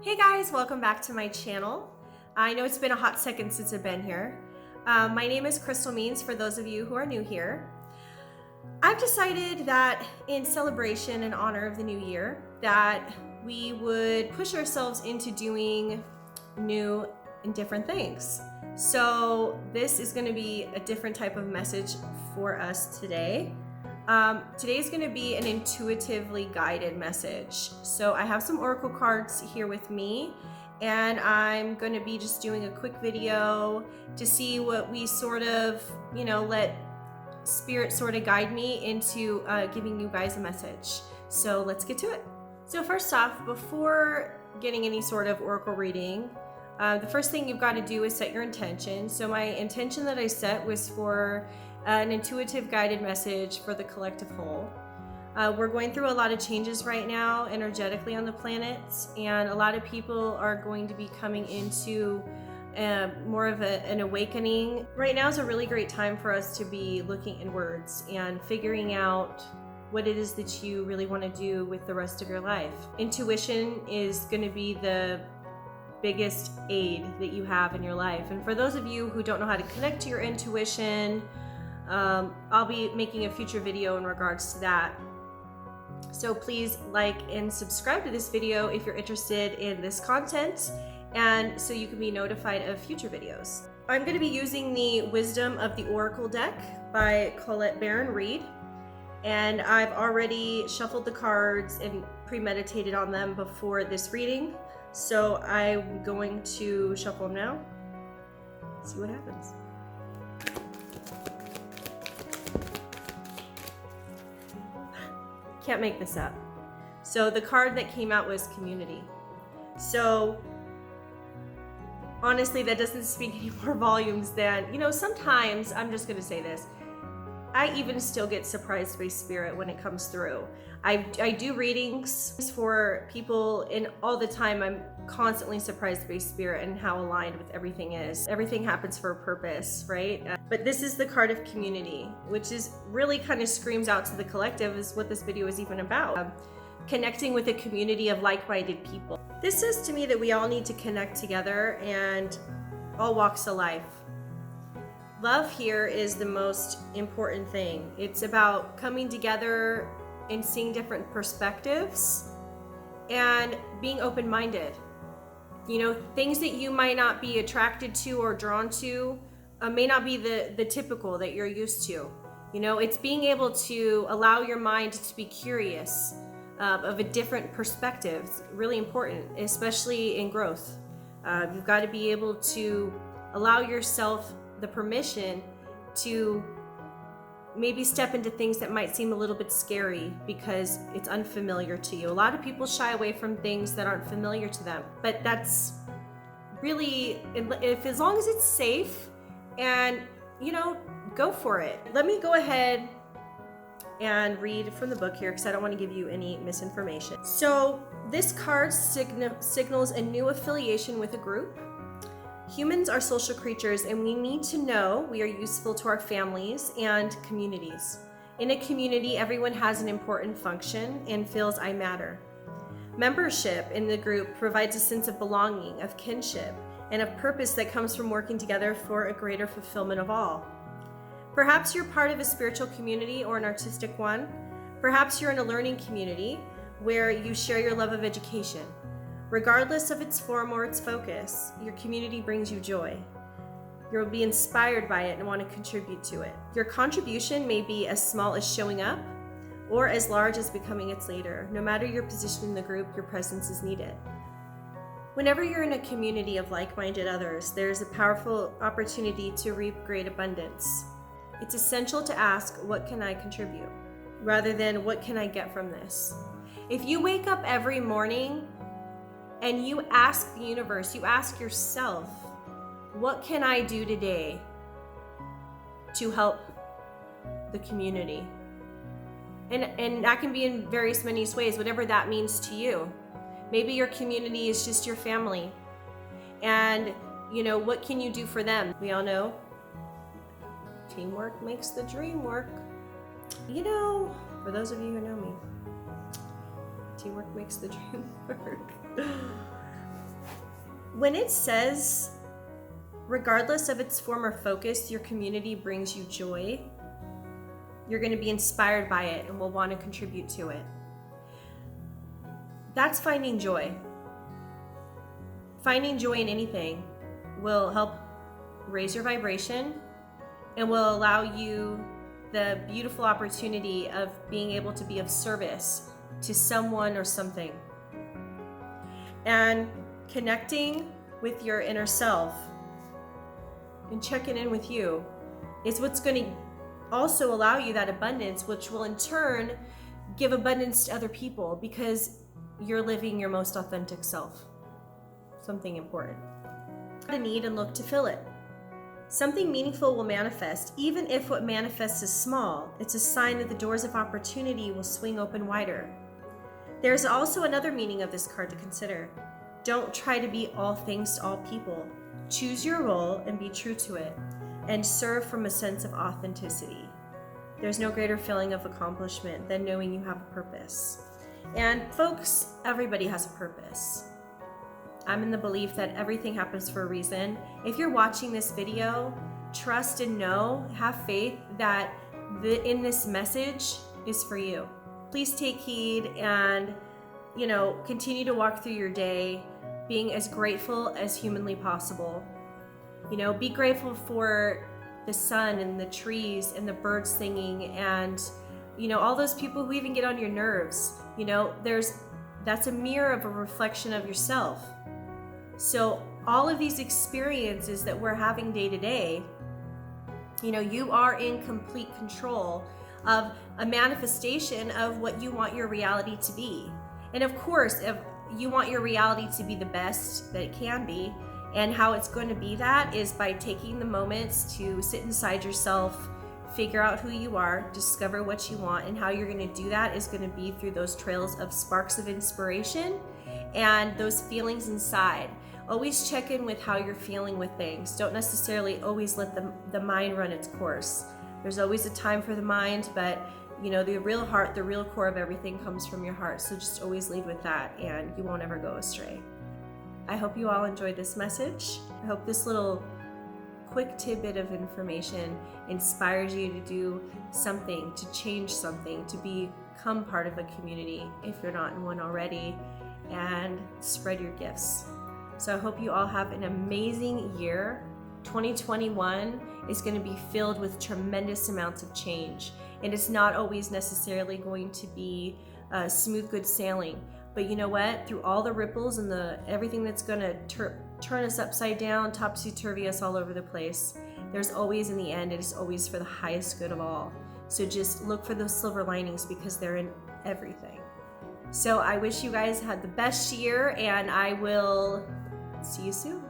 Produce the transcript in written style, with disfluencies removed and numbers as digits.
Hey guys, welcome back to my channel. I know it's been a hot second since I've been here. My name is Crystal Means for those of you who are new here. I've decided that in celebration and honor of the new year that we would push ourselves into doing new and different things. So this is going to be a different type of message for us today. Today is going to be an intuitively guided message. So I have some oracle cards here with me, and I'm going to be just doing a quick video to see what we sort of, let spirit sort of guide me into giving you guys a message. So let's get to it. So first off, before getting any sort of oracle reading, the first thing you've got to do is set your intention. So my intention that I set was for an intuitive guided message for the collective whole. We're going through a lot of changes right now energetically on the planets, and a lot of people are going to be coming into more of an awakening. Right now is a really great time for us to be looking inwards and figuring out what it is that you really want to do with the rest of your life. Intuition is going to be the biggest aid that you have in your life. And for those of you who don't know how to connect to your intuition, I'll be making a future video in regards to that. So please like and subscribe to this video if you're interested in this content, and so you can be notified of future videos. I'm going to be using the Wisdom of the Oracle deck by Colette Baron Reid, and I've already shuffled the cards and premeditated on them before this reading. So I'm going to shuffle them now, see what happens. Can't make this up. So the card that came out was community. So honestly, that doesn't speak any more volumes than, sometimes, I'm just gonna say this, I even still get surprised by spirit when it comes through. I do readings for people, and all the time I'm constantly surprised by spirit and how aligned with everything is. Everything happens for a purpose, right? But this is the card of community, which is really kind of screams out to the collective is what this video is even about. Connecting with a community of like-minded people. This says to me that we all need to connect together, and all walks of life. Love here is the most important thing. It's about coming together and seeing different perspectives and being open-minded. Things that you might not be attracted to or drawn to may not be the typical that you're used to. It's being able to allow your mind to be curious of a different perspective. It's really important, especially in growth. You've got to be able to allow yourself the permission to maybe step into things that might seem a little bit scary because it's unfamiliar to you. A lot of people shy away from things that aren't familiar to them, but that's really, as long as it's safe, and go for it. Let me go ahead and read from the book here because I don't want to give you any misinformation. So this card signals a new affiliation with a group. Humans are social creatures, and we need to know we are useful to our families and communities. In a community, everyone has an important function and feels I matter. Membership in the group provides a sense of belonging, of kinship, and of purpose that comes from working together for a greater fulfillment of all. Perhaps you're part of a spiritual community or an artistic one. Perhaps you're in a learning community where you share your love of education. Regardless of its form or its focus, your community brings you joy. You'll be inspired by it and want to contribute to it. Your contribution may be as small as showing up or as large as becoming its leader. No matter your position in the group, your presence is needed. Whenever you're in a community of like-minded others, there's a powerful opportunity to reap great abundance. It's essential to ask, what can I contribute? Rather than, what can I get from this? If you wake up every morning and you ask the universe, you ask yourself, what can I do today to help the community? And that can be in various many ways, whatever that means to you. Maybe your community is just your family. And, what can you do for them? We all know teamwork makes the dream work. For those of you who know me, teamwork makes the dream work. when it says, regardless of its form or focus, your community brings you joy, you're going to be inspired by it and will want to contribute to it. That's finding joy. Finding joy in anything will help raise your vibration and will allow you the beautiful opportunity of being able to be of service to someone or something. And connecting with your inner self and checking in with you is what's going to also allow you that abundance, which will in turn give abundance to other people because you're living your most authentic self. Something important. To need and look to fill it. Something meaningful will manifest, even if what manifests is small. It's a sign that the doors of opportunity will swing open wider. There's also another meaning of this card to consider. Don't try to be all things to all people. Choose your role and be true to it, and serve from a sense of authenticity. There's no greater feeling of accomplishment than knowing you have a purpose. And folks, everybody has a purpose. I'm in the belief that everything happens for a reason. If you're watching this video, trust and know, have faith that in this message is for you. Please take heed and, continue to walk through your day being as grateful as humanly possible. Be grateful for the sun and the trees and the birds singing and, all those people who even get on your nerves. That's a mirror of a reflection of yourself. So all of these experiences that we're having day to day, you are in complete control of a manifestation of what you want your reality to be. And of course, if you want your reality to be the best that it can be, and how it's going to be that is by taking the moments to sit inside yourself, figure out who you are, discover what you want, and how you're going to do that is going to be through those trails of sparks of inspiration and those feelings inside. Always check in with how you're feeling with things. Don't necessarily always let the mind run its course. There's always a time for the mind, but the real heart, the real core of everything comes from your heart. So just always lead with that and you won't ever go astray. I hope you all enjoyed this message. I hope this little quick tidbit of information inspires you to do something, to change something, to become part of a community if you're not in one already, and spread your gifts. So I hope you all have an amazing year. 2021 is going to be filled with tremendous amounts of change, and it's not always necessarily going to be smooth, good sailing. But you know what? Through all the ripples and everything that's going to turn us upside down, topsy-turvy us all over the place, there's always, in the end, it is always for the highest good of all. So just look for those silver linings because they're in everything. So I wish you guys had the best year, and I will see you soon.